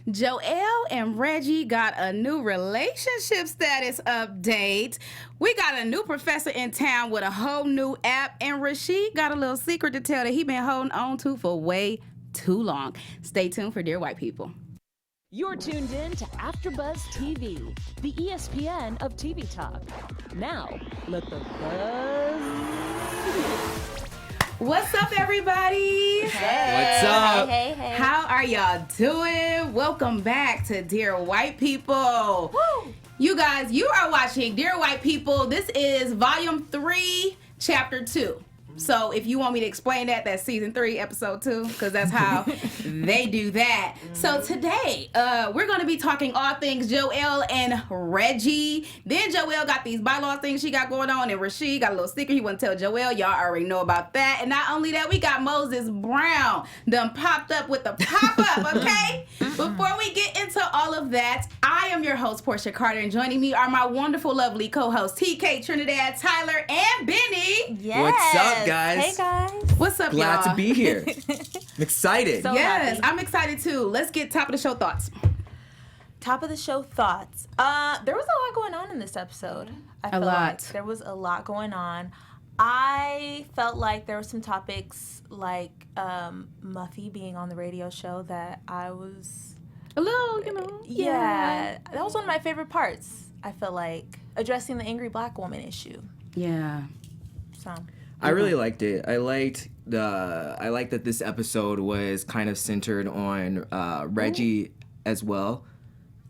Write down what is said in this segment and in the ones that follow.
Joelle and Reggie got a new relationship status update. We got a new professor in town with a whole new app, and Rashid got a little secret to tell that he been holding on to for way too long. Stay tuned for Dear White People. You're tuned in to AfterBuzz TV, the ESPN of TV talk. Now, let the buzz begin. What's up, everybody? Hey. What's up? Hey. How are y'all doing? Welcome back to Dear White People. Woo. You guys, you are watching Dear White People. This is Volume 3, Chapter 2. So if you want me to explain that, that's Season 3, Episode 2, because that's how they do that. So today, we're going to be talking all things Joelle and Reggie. Then Joelle got these bylaws things she got going on, and Rashid got a little secret he wouldn't tell Joelle. Y'all already know about that. And not only that, we got Moses Brown done popped up with the pop-up, okay? Before we get into all of that, I am your host, Porchia Carter, and joining me are my wonderful, lovely co-hosts, TK Trinidad, Tyler, and Benny. Yes. What's up, guys? Hey, guys. What's up, Glad y'all? to be here. I'm excited. So Yes, happy. I'm excited too. Let's get top of the show thoughts. Top of the show thoughts. There was a lot going on in this episode. I feel lot. like there was a lot going on. I felt like there were some topics like Muffy being on the radio show that I was... A little, you know. Yeah, that was one of my favorite parts. I feel like addressing the angry black woman issue. Yeah. So... I really liked it. I liked that this episode was kind of centered on Reggie as well,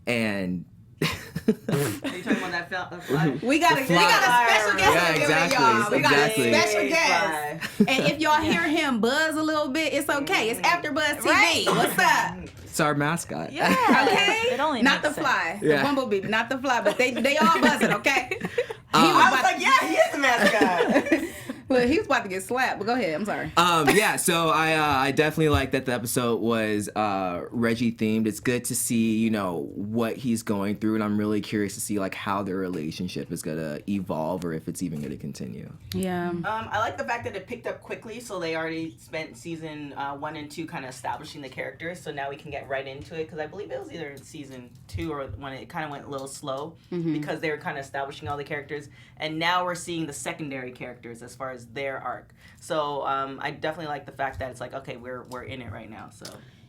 and Are you talking about that fly? We got a special guest Yeah, in here, exactly, y'all. We got exactly. a special guest. And if y'all hear him buzz a little bit, it's okay. It's AfterBuzz TV. Right. What's up? it's our mascot. Yeah. Okay? It only Not the makes fly. Yeah. The bumblebee, not the fly, but they all buzzing, okay? I was like, yeah, he is the mascot. Well, he was about to get slapped, but go ahead. I'm sorry. Yeah, so I definitely like that the episode was Reggie themed. It's good to see, what he's going through, and I'm really curious to see like how their relationship is gonna evolve or if it's even gonna continue. Yeah. I like the fact that it picked up quickly, so they already spent season 1 and 2 kind of establishing the characters, so now we can get right into it, because I believe it was either in season 2 or when it kind of went a little slow, because they were kind of establishing all the characters, and now we're seeing the secondary characters as far as their arc. So I definitely like the fact that it's like, okay, we're in it right now. So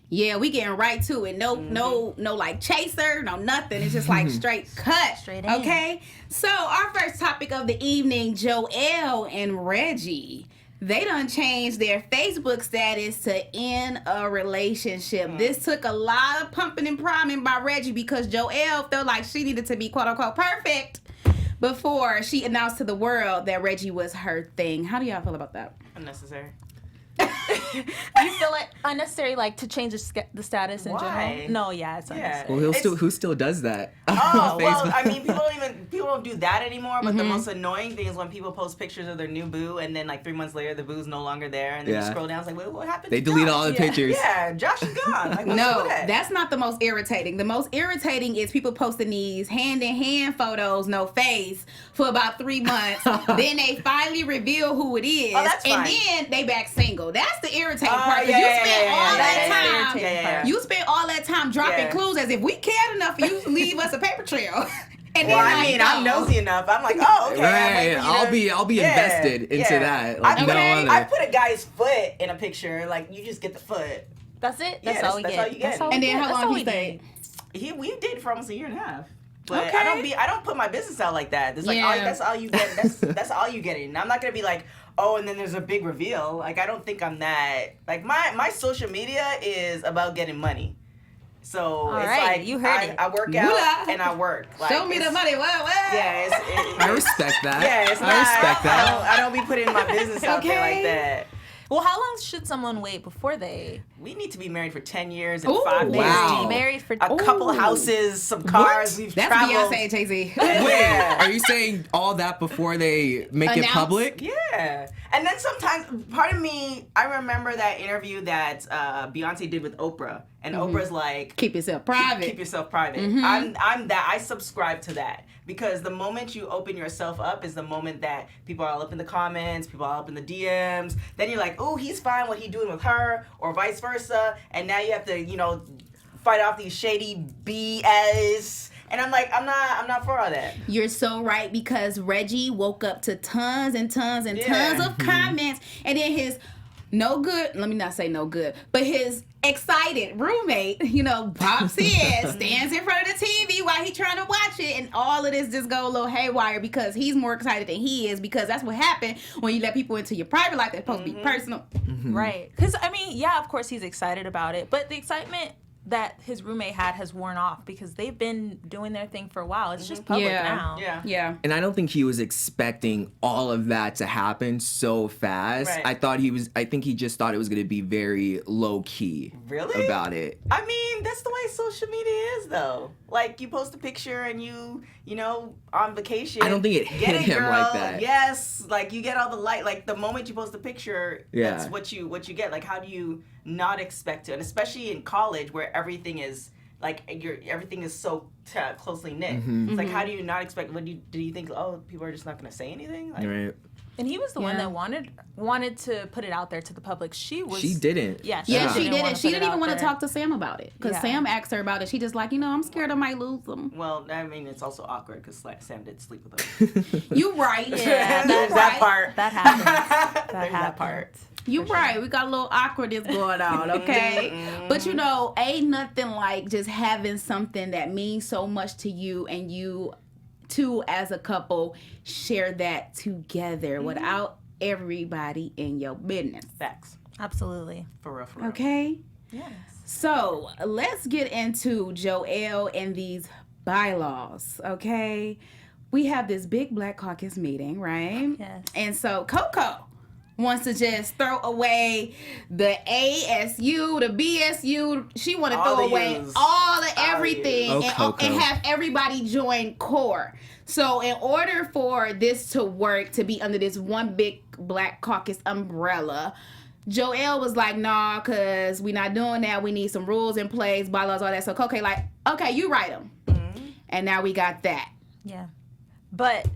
Yeah, we getting right to it. No like chaser, no nothing. It's just like straight cut. Straight in. Okay? So our first topic of the evening, Joelle and Reggie. They done changed their Facebook status to end a relationship. This took a lot of pumping and priming by Reggie because Joelle felt like she needed to be quote unquote perfect before she announced to the world that Reggie was her thing. How do y'all feel about that? unnecessary. Do you feel it unnecessary, like, to change the status in Why? general? No, yeah, it's unnecessary. Well, It's- who still does that? Oh, on well, Facebook? I mean, people don't do that anymore, but the most annoying thing is when people post pictures of their new boo, and then like 3 months later, the boo's no longer there, and then you Yeah. scroll down, it's like, wait, what happened They to delete Josh? all the Yeah. pictures. Yeah, Josh is gone. Like, what's No, with that? that's not the most irritating. The most irritating is people posting these hand-in-hand photos, no face, for about 3 months. Then they finally reveal who it is. Oh, that's and fine. then they back single. That's the irritating Oh, part. 'cause yeah, you yeah, spent yeah, all yeah. that That is the time. irritating part. You spent all that time dropping Yeah. clues as if we cared enough for you to leave us a paper trail. And Well, then I mean, I'm nosy enough. I'm like, oh, okay. I'm Right, like, I'll be invested into that. Like, I, no other. I put a guy's foot in a picture. Like, you just get the foot. That's it? Yeah, That's all we that's get. all you get. we And then get. how That's long all he we stayed? get. We dated for almost a year and a half. But Okay. I don't put my business out like that. It's like Yeah. that's all you get. That's all you get. And I'm not gonna be like, oh, and then there's a big reveal. Like, I don't think I'm that. Like, my social media is about getting money. So All it's right, like you heard it. I work out Moolah. and I work. Like, Show me the it's- money. Well. Yeah, I respect that. Yeah, it's not. I respect that. I don't be putting my business out there Okay. like that. Well, how long should someone wait before they We need to be married for 10 years and Ooh. 5 days Wow. deep. married for A couple Ooh. houses, some cars. What? We've That's traveled. Beyonce and Jay-Z. Wait, Yeah. are you saying all that before they make it Announce? public? Yeah. And then sometimes, part of me, I remember that interview that Beyonce did with Oprah. And Oprah's like, Keep yourself private. keep yourself private. I'm that. I subscribe to that. Because the moment you open yourself up is the moment that people are all up in the comments, people are all up in the DMs. Then you're like, oh, he's fine, what he doing with her, or vice versa. And now you have to, fight off these shady BS. And I'm like, I'm not for all that. You're so right, because Reggie woke up to tons and tons and tons of comments, and then his no good, let me not say no good, but his excited roommate, pops in, stands in front of the TV while he's trying to watch it, and all of this just go a little haywire because he's more excited than he is, because that's what happened when you let people into your private life that's supposed to be personal. Right. Because, yeah, of course he's excited about it, but the excitement that his roommate has worn off because they've been doing their thing for a while. It's just public now. Yeah. And I don't think he was expecting all of that to happen so fast. Right. I think he just thought it was going to be very low key. Really? About it. I mean, that's the way social media is, though. Like, you post a picture and you on vacation. I don't think it hit him girl. like that. Yes, like you get all the light. Like the moment you post a picture, that's what you get. Like, how do you not expect to? And especially in college, where everything is like everything is so closely knit. It's like, how do you not expect? Do you think? Oh, people are just not going to say anything? Like, Right. And he was the one that wanted to put it out there to the public. She didn't. Yeah, she didn't. She didn't even want to talk to Sam about it, because Yeah. Sam asked her about it. She just like, I'm scared I might lose them. Well, I mean, it's also awkward because Sam did sleep with her. You right. Yeah, There's that part. That happens. There's that part. You right. We got a little awkwardness going on, okay? But ain't nothing like just having something that means so much to you, and you two as a couple share that together without everybody in your business. Facts. Absolutely. For real. Okay? Yes. So let's get into Joelle and these bylaws, okay? We have this big Black Caucus meeting, right? Yes. And so Coco wants to just throw away the ASU, the BSU. She want to All throw the away U's. all of everything Oh, Coco. and have everybody join CORE. So in order for this to work, to be under this one big Black Caucus umbrella, Joelle was like, nah, because we're not doing that. We need some rules in place, bylaws, all that. So Coco like, okay, you write them. And now we got that. Yeah. But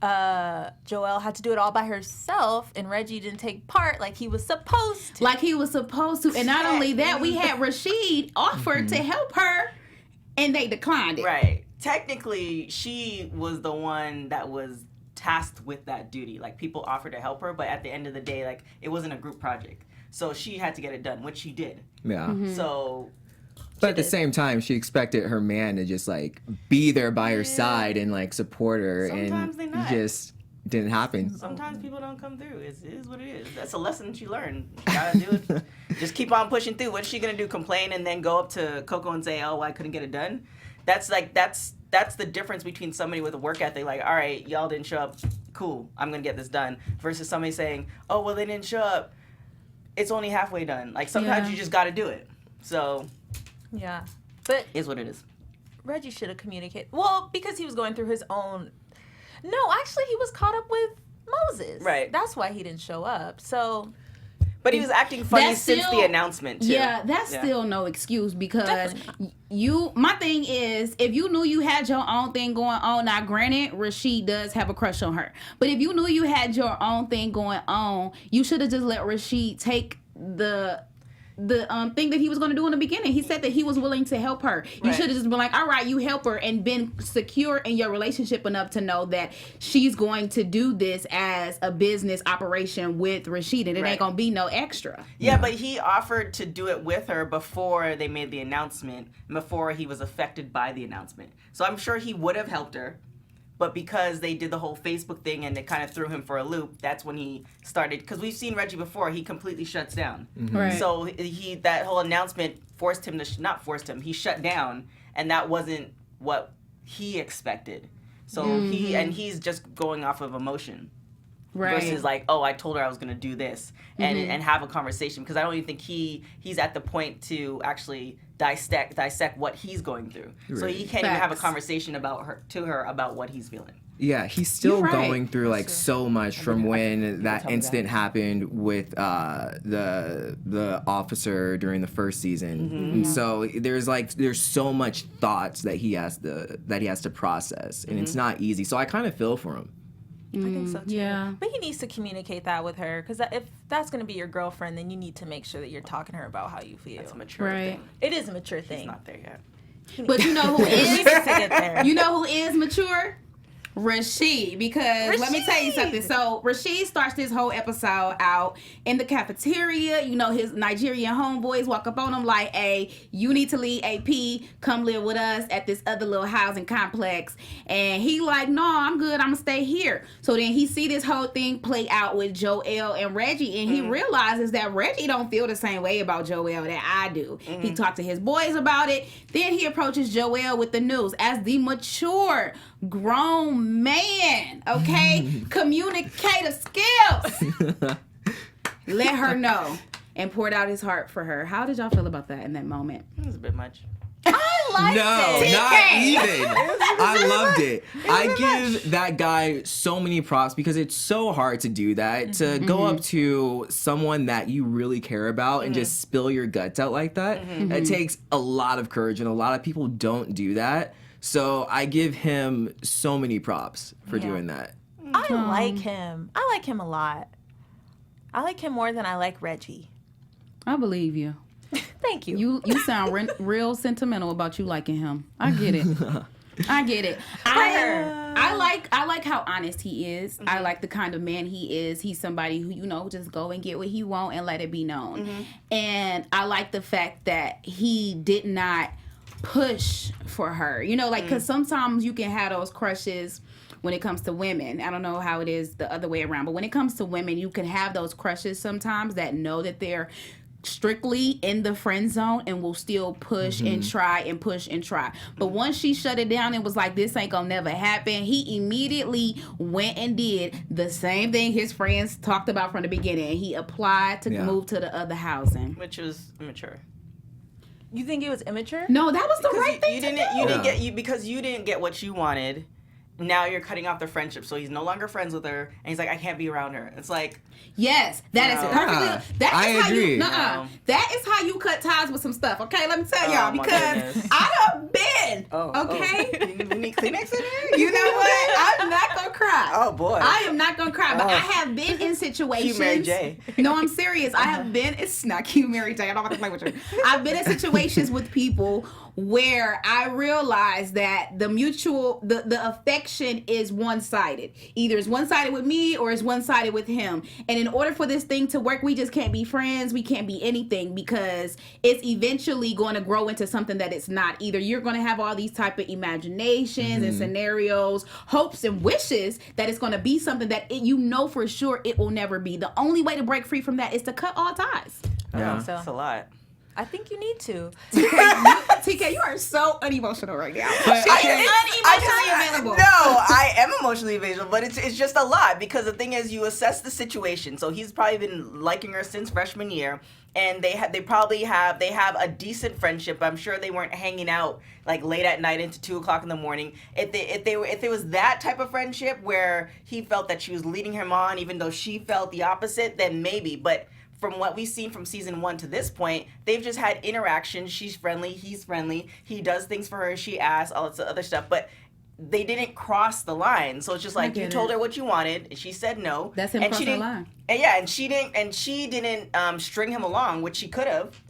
Joelle had to do it all by herself, and Reggie didn't take part like he was supposed to. Like he was supposed to. And not only that, we had Rashid offer to help her, and they declined it. Right. Technically, she was the one that was tasked with that duty. Like, people offered to help her, but at the end of the day, like, it wasn't a group project. So she had to get it done, which she did. Yeah. So... But at the same time, she expected her man to just like be there by her side and like support her, Sometimes they and not. it just didn't happen. Sometimes people don't come through. It is what it is. That's a lesson she learned. Gotta do it. Just keep on pushing through. What's she gonna do? Complain and then go up to Coco and say, "Oh, I couldn't get it done." That's the difference between somebody with a work ethic, like, all right, y'all didn't show up, cool, I'm gonna get this done, versus somebody saying, oh, well, they didn't show up, it's only halfway done. Like, sometimes you just gotta do it. So, Yeah. But is what it is. Reggie should have communicated. Well, because he was going through his own... No, actually, he was caught up with Moses. Right. That's why he didn't show up. So... But he was acting funny That's since still- the announcement, too. Yeah, that's still no excuse, because Definitely my thing is, if you knew you had your own thing going on, now granted, Rashid does have a crush on her, but if you knew you had your own thing going on, you should have just let Rashid take the thing that he was going to do in the beginning. He said that he was willing to help her. You Right. should have just been like, all right, you help her, and been secure in your relationship enough to know that she's going to do this as a business operation with Rashid, and it Right. ain't going to be no extra. Yeah, but he offered to do it with her before they made the announcement, before he was affected by the announcement. So I'm sure he would have helped her, but because they did the whole Facebook thing and it kind of threw him for a loop, that's when he started. Because we've seen Reggie before, he completely shuts down. Right. So that whole announcement forced him to, not forced him, he shut down, and that wasn't what he expected. So he's just going off of emotion. Right. Versus like, oh, I told her I was gonna do this, and have a conversation, because I don't even think he's at the point to actually dissect what he's going through. So he can't even have a Facts. conversation about her about what he's feeling. Yeah, he's still You're right. going through like so much from when that incident happened with the officer during the first season. And so there's so much thoughts that he has to process, and it's not easy. So I kind of feel for him. I think so too. Yeah. But he needs to communicate that with her, because if that's going to be your girlfriend, then you need to make sure that you're talking to her about how you feel. That's a mature Right. thing. It is a mature He's thing. not there yet. But you know who He needs is? to get there. You know who is mature? Rashid, because let me tell you Rashid! something. So Rashid starts this whole episode out in the cafeteria. You know, his Nigerian homeboys walk up on him like, hey, you need to leave AP, come live with us at this other little housing complex. And he like, no, I'm good, I'm gonna stay here. So then he see this whole thing play out with Joelle and Reggie, and he realizes that Reggie don't feel the same way about Joelle that I do. He talked to his boys about it. Then he approaches Joelle with the news as the mature grown man, okay? Communicative skills. Let her know and poured out his heart for her. How did y'all feel about that in that moment? It was a bit much. I liked No, it. not even. I loved it. I give that guy so many props because it's so hard to do that. To go up to someone that you really care about and just spill your guts out like that. It takes a lot of courage, and a lot of people don't do that. So I give him so many props for doing that. I like him. I like him a lot. I like him more than I like Reggie. I believe you. Thank you. You sound real sentimental about you liking him. I get it. I get it. I like how honest he is. I like the kind of man he is. He's somebody who, you know, just go and get what he want and let it be known. And I like the fact that he did not push for her. You know, like, because sometimes you can have those crushes when it comes to women. I don't know how it is the other way around, but when it comes to women, you can have those crushes sometimes that know that they're strictly in the friend zone and will still push and try and push and try. But once she shut it down and was like, this ain't gonna never happen, he immediately went and did the same thing his friends talked about from the beginning. He applied to move to the other housing. Which was immature. You think it was immature? No, that was the right thing You to didn't. do. You didn't get because you didn't get what you wanted. Now you're cutting off the friendship, so he's no longer friends with her, and he's like, I can't be around her. It's like, yes, that is No. perfectly. That is I how agree. you. No. That is how you cut ties with some stuff. Okay, let me tell Oh, y'all my because goodness. I done been. Okay. You need Kleenex in there? You know what? I'm not gonna cry. Oh, boy. I am not gonna cry, but Oh. I have been in situations. Cute Mary J. No, I'm serious. I have been. It's not cute, Mary J. I don't want to play with you. I've been in situations with people where I realize that the affection is one-sided. Either it's one-sided with me or it's one-sided with him. And in order for this thing to work, we just can't be friends. We can't be anything because it's eventually going to grow into something that it's not. Either you're going to have all these type of imaginations and scenarios, hopes and wishes that it's going to be something that you know for sure it will never be. The only way to break free from that is to cut all ties. Yeah. So That's a lot. I think you need to. TK, you are so unemotional right now. But Unemotionally available. No, I am emotionally available, but it's just a lot because the thing is, you assess the situation. So he's probably been liking her since freshman year, and they have a decent friendship. I'm sure they weren't hanging out like late at night into 2 o'clock in the morning. If it was that type of friendship where he felt that she was leading him on, even though she felt the opposite, then maybe. But from what we've seen from season 1 to this point, they've just had interactions. She's friendly, he's friendly. He does things for her, she asks, all this other stuff. But they didn't cross the line. So it's just like, you told her what you wanted, and she said no. That's him crossing the line. And yeah, and she didn't string him along, which she could have.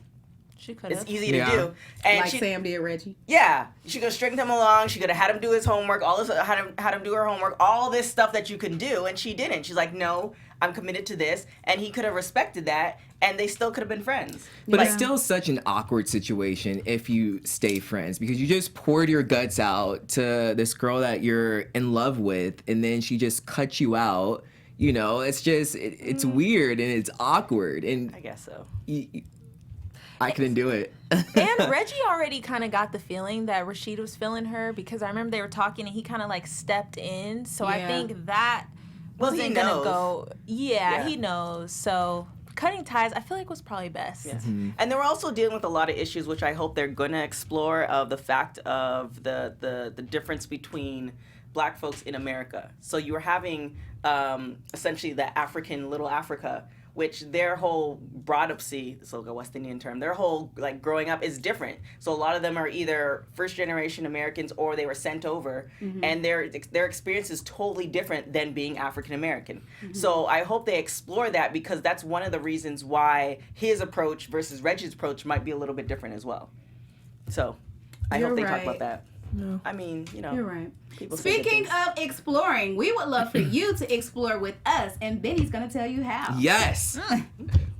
She could have. It's easy to do. And Like she, Sam did Reggie. yeah, she could have stringed him along. She could have had him do his homework, all this, had him do her homework, all this stuff that you can do, and she didn't. She's like, no, I'm committed to this, and he could have respected that, and they still could have been friends. But it's still such an awkward situation if you stay friends because you just poured your guts out to this girl that you're in love with, and then she just cuts you out. You know, it's just it's weird and it's awkward, and I guess so. I couldn't do it. And Reggie already kind of got the feeling that Rashid was feeling her because I remember they were talking and he kind of like stepped in. So I Yeah. think that Well, he wasn't gonna knows. go. Yeah, Yeah. he knows. So cutting ties, I feel like was probably best. Yes. And they were also dealing with a lot of issues, which I hope they're going to explore, of the fact of the difference between Black folks in America. So you were having essentially the African Little Africa, which their whole broadopsy, this is a West Indian term, their whole like growing up is different. So a lot of them are either first generation Americans or they were sent over, and their experience is totally different than being African American. So I hope they explore that, because that's one of the reasons why his approach versus Reggie's approach might be a little bit different as well. So I hope they talk about that. No. I mean, you know. You're right. People say good Speaking things. of exploring, we would love for you to explore with us, and Benny's going to tell you how. Yes.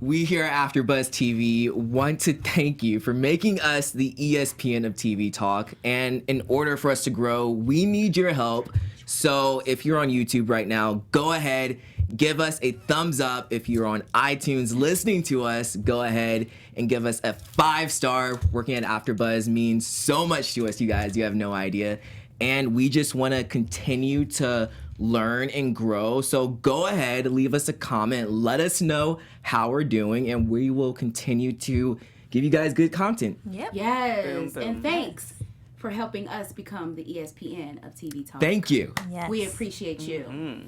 We here at AfterBuzz TV want to thank you for making us the ESPN of TV talk. And in order for us to grow, we need your help. So if you're on YouTube right now, go ahead, give us a thumbs up. If you're on iTunes listening to us, go ahead and give us a 5-star. Working at AfterBuzz means so much to us, you guys. You have no idea. And we just want to continue to learn and grow. So go ahead, leave us a comment. Let us know how we're doing, and we will continue to give you guys good content. Yep. Yes. Boom, boom. And thanks for helping us become the ESPN of TV talk. Thank you. Yes. We appreciate you.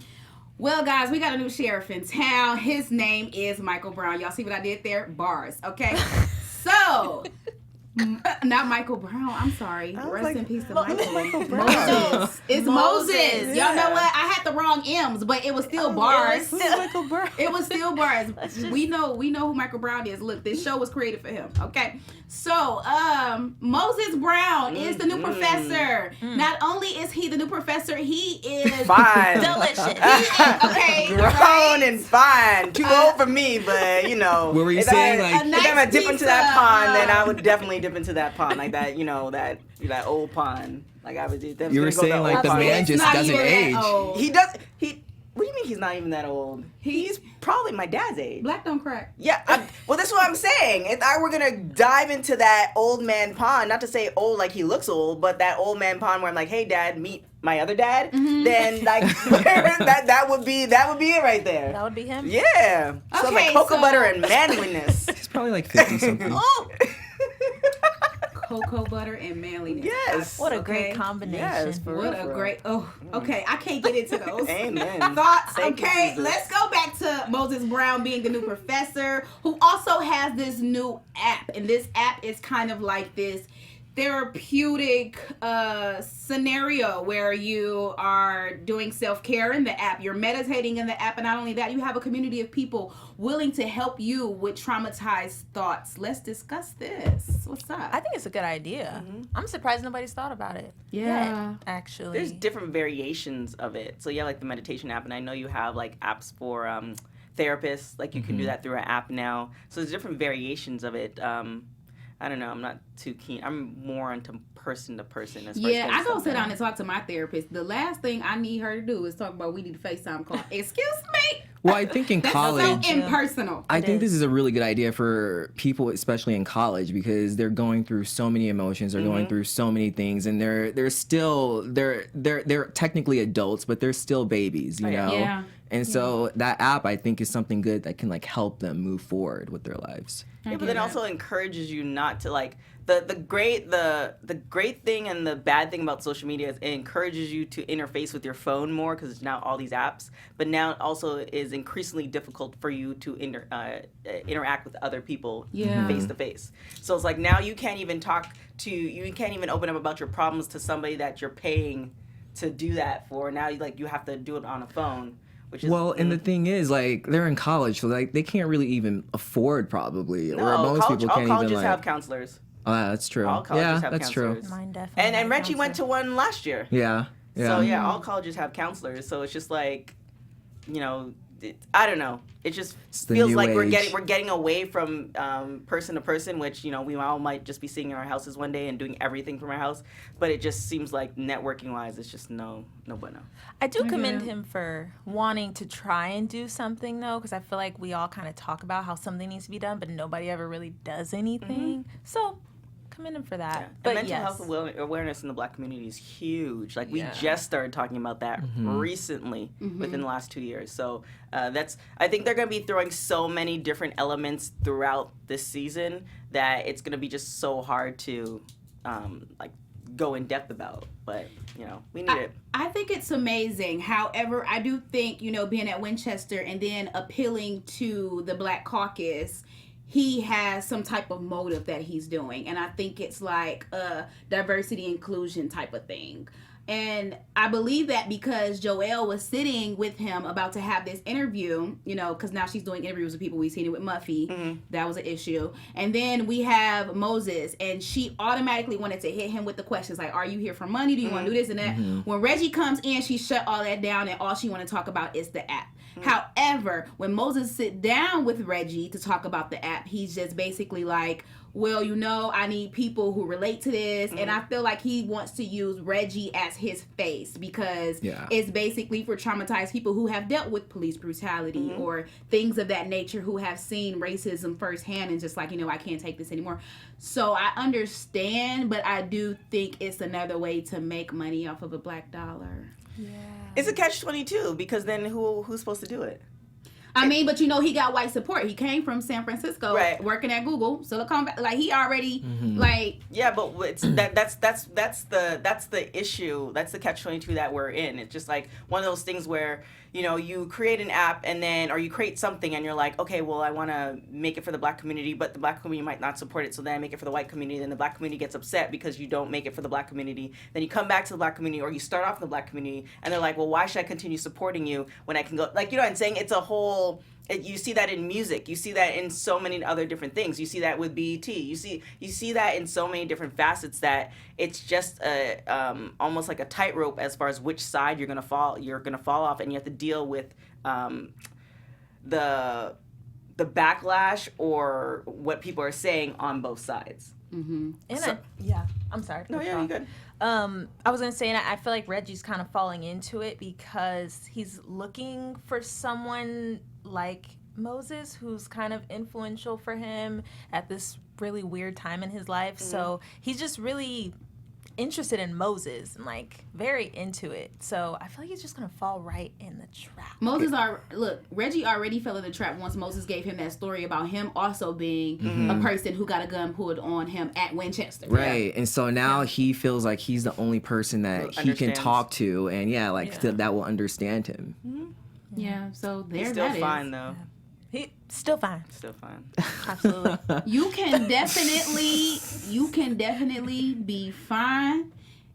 Well, guys, we got a new sheriff in town. His name is Michael Brown. Y'all see what I did there? Bars, okay? So, not Michael Brown. I'm sorry. Rest in peace to Michael. Moses. It's Moses. Y'all know what? I had the wrong M's, but it was still bars. Michael Brown. It was still bars. We know who Michael Brown is. Look, this show was created for him. Okay. So, Moses Brown is the new professor. Not only is he the new professor, he is Fine. Delicious. okay. Grown right? and fine. Too old for me, but you know. What were you if saying? I, Like, A if nice I'm gonna dip piece into that of, pond, then I would definitely dip into that pond, like that. You know, that old pond. Like I would do. you were saying like the man It's just not doesn't even that age. old. He does. What do you mean he's not even that old? He's probably my dad's age. Black don't crack. Yeah, well, that's what I'm saying. If I were gonna dive into that old man pond, not to say old like he looks old, but that old man pond where I'm like, hey, dad, meet my other dad, then like that would be it right there. That would be him. Yeah. So Okay, like cocoa so- butter and manliness. He's probably like 50 something. Oh. Cocoa butter and manliness. Yes. What a Okay. great combination. Yes, for What real, a for great. Oh, okay. I can't get into those Amen. thoughts. Thank you, Okay, Jesus. let's go back to Moses Brown being the new professor, who also has this new app, and this app is kind of like this therapeutic scenario where you are doing self-care in the app, you're meditating in the app, and not only that, you have a community of people willing to help you with traumatized thoughts. Let's discuss this. What's up? I think it's a good idea. I'm surprised nobody's thought about it. Yeah. Yet, actually. There's different variations of it. So yeah, like the meditation app, and I know you have like apps for therapists. Like you can do that through an app now. So there's different variations of it. I don't know. I'm not too keen. I'm more into person to person. As far as Yeah, getting I go stuff sit done. down and talk to my therapist. The last thing I need her to do is talk about we need a FaceTime call. Excuse me? Well, I think in That's college, so impersonal. I It think is. this is a really good idea for people, especially in college, because they're going through so many emotions, they're going through so many things, and they're still they're technically adults, but they're still babies, you know. Yeah. And so that app, I think, is something good that can like help them move forward with their lives. Yeah, but then also encourages you not to like the great thing and the bad thing about social media is it encourages you to interface with your phone more because it's now all these apps. But now it also is increasingly difficult for you to interact with other people Yeah. face to face. So it's like now you can't even open up about your problems to somebody that you're paying to do that for. Now you have to do it on a phone. Which is, Well, and the thing is, like, they're in college, so like they can't really even afford probably, or most people all can't colleges even like. have counselors. Oh, that's true. All colleges Yeah, have that's true. counselors. Mine definitely. And had a Reggie went to counselor. one last year. Yeah. Yeah. So yeah, all colleges have counselors. So it's just like, you know, I don't know. It just the feels new like we're age. getting away from person to person, which you know we all might just be sitting in our houses one day and doing everything from our house. But it just seems like networking wise, it's just no bueno. I do commend him for wanting to try and do something, though, because I feel like we all kind of talk about how something needs to be done, but nobody ever really does anything. So, commend him for that. Yeah. But and mental yes. health awareness in the Black community is huge. Like we just started talking about that recently within the last 2 years. So I think they're going to be throwing so many different elements throughout this season that it's going to be just so hard to go in depth about. But we need it. I think it's amazing. However, I do think, being at Winchester and then appealing to the Black caucus, he has some type of motive that he's doing. And I think it's like a diversity inclusion type of thing. And I believe that because Joelle was sitting with him about to have this interview, because now she's doing interviews with people. We've seen it with Muffy. Mm-hmm. That was an issue. And then we have Moses, and she automatically wanted to hit him with the questions like, are you here for money? Do you want to do this and that? Mm-hmm. When Reggie comes in, she shut all that down, and all she want to talk about is the app. Mm-hmm. However, when Moses sit down with Reggie to talk about the app, he's just basically like, well, I need people who relate to this. Mm-hmm. And I feel like he wants to use Reggie as his face because it's basically for traumatized people who have dealt with police brutality mm-hmm. or things of that nature, who have seen racism firsthand and just like, I can't take this anymore. So I understand, but I do think it's another way to make money off of a Black dollar. Yeah. It's a catch-22 because then who's supposed to do it? I mean, but he got white support. He came from San Francisco, right, working at Google, Silicon Valley. Like he already, mm-hmm. like but it's that's the issue. That's the catch-22 that we're in. It's just like one of those things where you create an app and then, or you create something and you're like, okay, well, I want to make it for the Black community, but the Black community might not support it, so then I make it for the white community. Then the Black community gets upset because you don't make it for the Black community. Then you come back to the Black community, or you start off in the Black community, and they're like, well, why should I continue supporting you when I can go? Like, what I'm saying? It's a whole. You see that in music. You see that in so many other different things. You see that with BET. You see that in so many different facets that it's just almost like a tightrope as far as which side you're gonna fall off, and you have to deal with the backlash or what people are saying on both sides. Mm-hmm. I'm sorry. No, you're good. I was gonna say, and I feel like Reggie's kind of falling into it because he's looking for someone like Moses who's kind of influential for him at this really weird time in his life. Mm-hmm. So he's just really interested in Moses and like very into it. So I feel like he's just gonna fall right in the trap. Reggie already fell in the trap once Moses gave him that story about him also being mm-hmm. a person who got a gun pulled on him at Winchester. Right, and so now he feels like he's the only person that he can talk to, and that will understand him. Mm-hmm. Yeah, so he's still fine though. He's still fine. Still fine. Absolutely. You can definitely be fine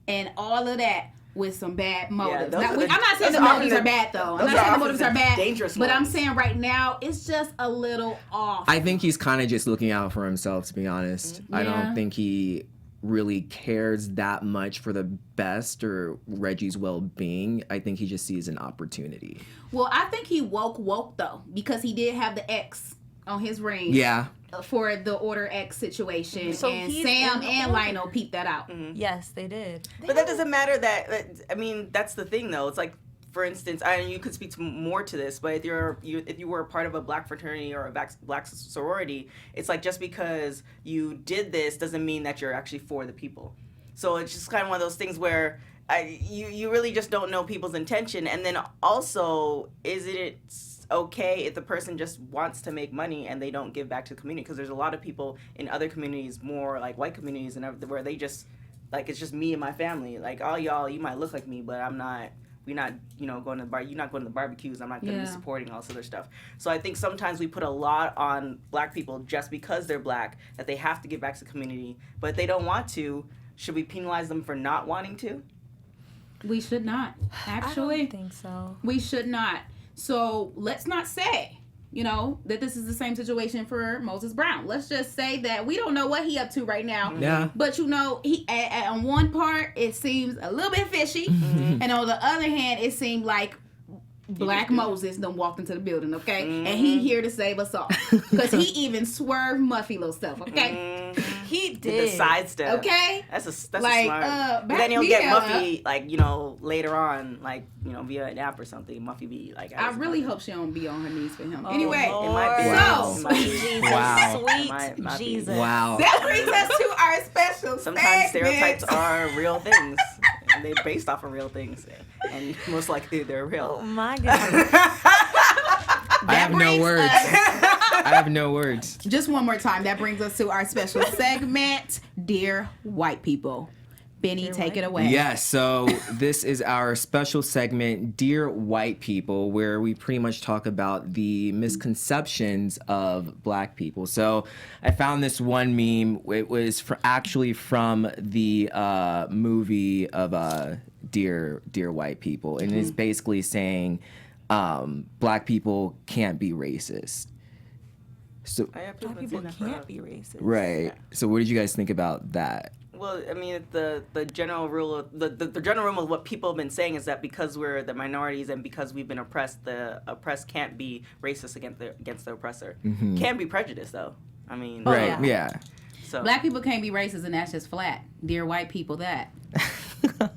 and all of that with some bad motives. I'm not saying the motives are bad though. I'm not saying the motives are bad. Dangerous but ones. I'm saying right now it's just a little off. I think he's kind of just looking out for himself, to be honest. Mm-hmm. I don't think he really cares that much for the best or Reggie's well-being. I think he just sees an opportunity. Well, I think he woke though, because he did have the X on his ring. Yeah. For the Order X situation, so and Sam and Lionel peeped that out. Mm-hmm. Yes, they did. But that doesn't matter. That's the thing though. It's like, for instance, you could speak more to this, but if you were a part of a Black fraternity or a Black sorority, it's like just because you did this doesn't mean that you're actually for the people. So it's just kind of one of those things where you really just don't know people's intention. And then also, is it okay if the person just wants to make money and they don't give back to the community? Because there's a lot of people in other communities, more like white communities, and where they just like, it's just me and my family. Like, all y'all, you might look like me, but I'm not. We're not, going to the bar. You're not going to the barbecues. I'm not going to be supporting all this other stuff. So I think sometimes we put a lot on Black people just because they're Black, that they have to give back to the community. But if they don't want to, should we penalize them for not wanting to? We should not. Actually, I don't think so. We should not. So let's not say, that this is the same situation for Moses Brown. Let's just say that we don't know what he up to right now. Yeah. But he on one part it seems a little bit fishy, mm-hmm. and on the other hand it seemed like Black Moses done walked into the building, okay? Mm-hmm. And he here to save us all. Because he even swerved Muffy little stuff, okay? Mm-hmm. He did. The sidestep. Okay? That's a smart. But then he'll get Muffy, later on, via an app or something. Muffy be like... I really hope she don't be on her knees for him. Oh, anyway. Lord. It might be. So. Jesus. Wow. Sweet Jesus. Wow. That brings us to our special Sometimes segment. stereotypes are real things. And they're based off of real things. And most likely they're real. Oh my God. I have no words. I have no words. Just one more time. That brings us to our special segment, Dear White People. Benny, take it away. Yes, so this is our special segment, Dear White People, where we pretty much talk about the misconceptions of black people. So I found this one meme. It was actually from the movie of Dear White People, and it's basically saying black people can't be racist. So Black people can't be racist. right. Yeah. So what did you guys think about that? Well, I mean, the general rule of the general rule of what people have been saying is that because we're the minorities and because we've been oppressed, the oppressed can't be racist against the oppressor. Can be prejudiced though. I mean, Right. Yeah. So Black people can't be racist, and that's just flat. Dear white people, that.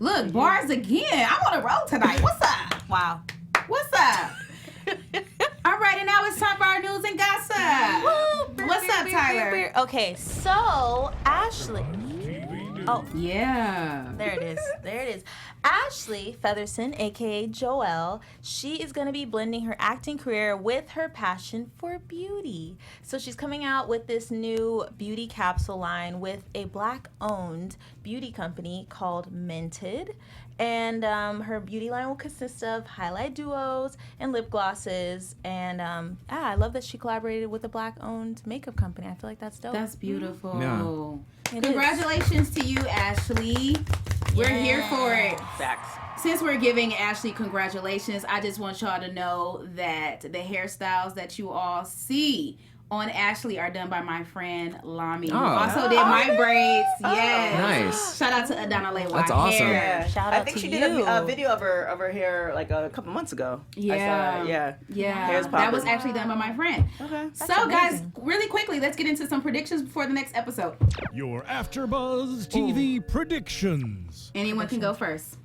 Look, bars again. I'm on a roll tonight. What's up? Wow. What's up? All right, and now it's time for our news and gossip. What's up, Tyler? Okay, so Ashley. Oh, Yeah. there it is. There it is. Ashley Featherson, aka Joelle, she is going to be blending her acting career with her passion for beauty. So she's coming out with this new beauty capsule line with a black-owned beauty company called Mented. And her beauty line will consist of highlight duos and lip glosses. And I love that she collaborated with a black-owned makeup company. I feel like that's dope. That's beautiful. Yeah. It is. Congratulations to you, Ashley. We're here for it. facts. Since we're giving Ashley congratulations, I just want y'all to know that the hairstyles that you all see on Ashley are done by my friend Lami, who Oh. also did my braids. Yes. Nice. Shout out to Adana Lewa. That's awesome. Yeah. Shout I out think to she you. did a video of her hair like a couple months ago. I saw Yeah. it, yeah. Yeah, Hair's that was popping. actually done by my friend. Okay. So, guys, amazing. really quickly, let's get into some predictions before the next episode. Your AfterBuzz TV predictions. Anyone can go first.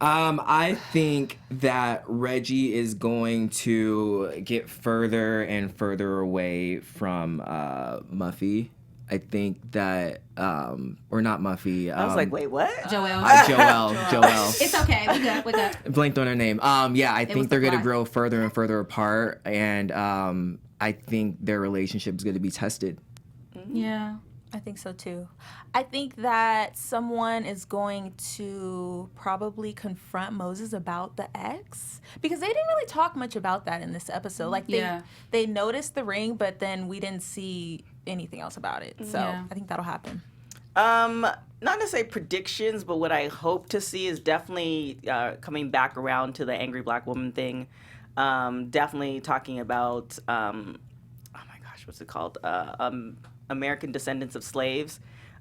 I think that Reggie is going to get further and further away from Muffy. I think that, or not Muffy. I was like, wait, what? Joelle. Joelle. It's okay. We good. Blanked on her name. Yeah, I was think they're the going to plot. grow further and further apart, and I think their relationship is going to be tested. Yeah. I think so too. I think that someone is going to probably confront Moses about the ex because they didn't really talk much about that in this episode. Like they noticed the ring, but then we didn't see anything else about it. So Yeah. I think that'll happen. Not to say predictions, but what I hope to see is definitely coming back around to the angry black woman thing. Definitely talking about, oh my gosh, what's it called? American descendants of slaves.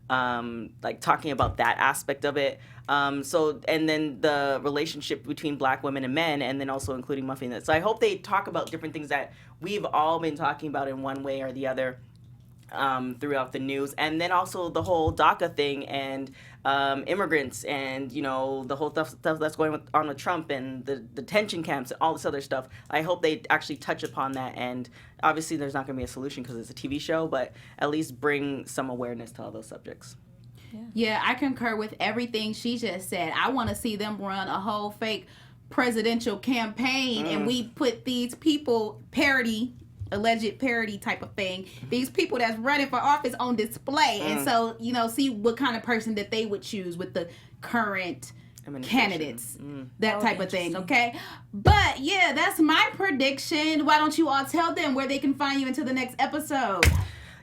Like talking about that aspect of it. So, and then the relationship between black women and men, and then also including Muffy in it. So I hope they talk about different things that we've all been talking about in one way or the other. Throughout the news, and then also the whole DACA thing and immigrants and the whole stuff that's going on with Trump and the detention camps and all this other stuff. I hope they actually touch upon that, and obviously there's not going to be a solution because it's a TV show, but at least bring some awareness to all those subjects. Yeah, I concur with everything she just said. I want to see them run a whole fake presidential campaign, and we put these people alleged parody type of thing, these people that's running for office on display, and so see what kind of person that they would choose with the current candidates, that type of thing. Okay, but yeah, that's my prediction. Why don't you all tell them where they can find you until the next episode?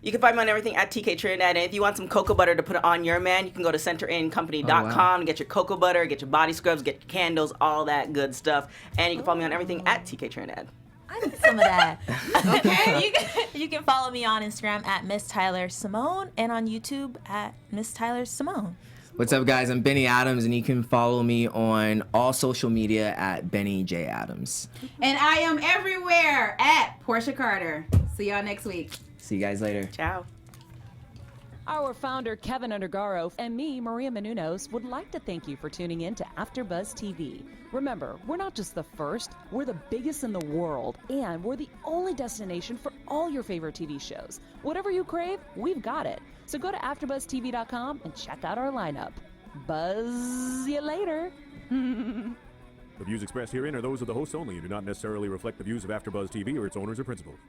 You can find me on everything at TK Trinidad. And if you want some cocoa butter to put on your man, you can go to centerincompany.com and get your cocoa butter, get your body scrubs, get your candles, all that good stuff. And you can follow me on everything at TK Trinidad. I need some of that. Okay. You can follow me on Instagram at Miss Tyler Simone and on YouTube at Miss Tyler Simone. What's up, guys? I'm Benny Adams, and you can follow me on all social media at Benny J. Adams. And I am everywhere at Porchia Carter. See y'all next week. See you guys later. Ciao. Our founder, Keven Undergaro, and me, Maria Menounos, would like to thank you for tuning in to AfterBuzz TV. Remember, we're not just the first, we're the biggest in the world, and we're the only destination for all your favorite TV shows. Whatever you crave, we've got it. So go to AfterBuzzTV.com and check out our lineup. Buzz you later. The views expressed herein are those of the hosts only and do not necessarily reflect the views of AfterBuzz TV or its owners or principals.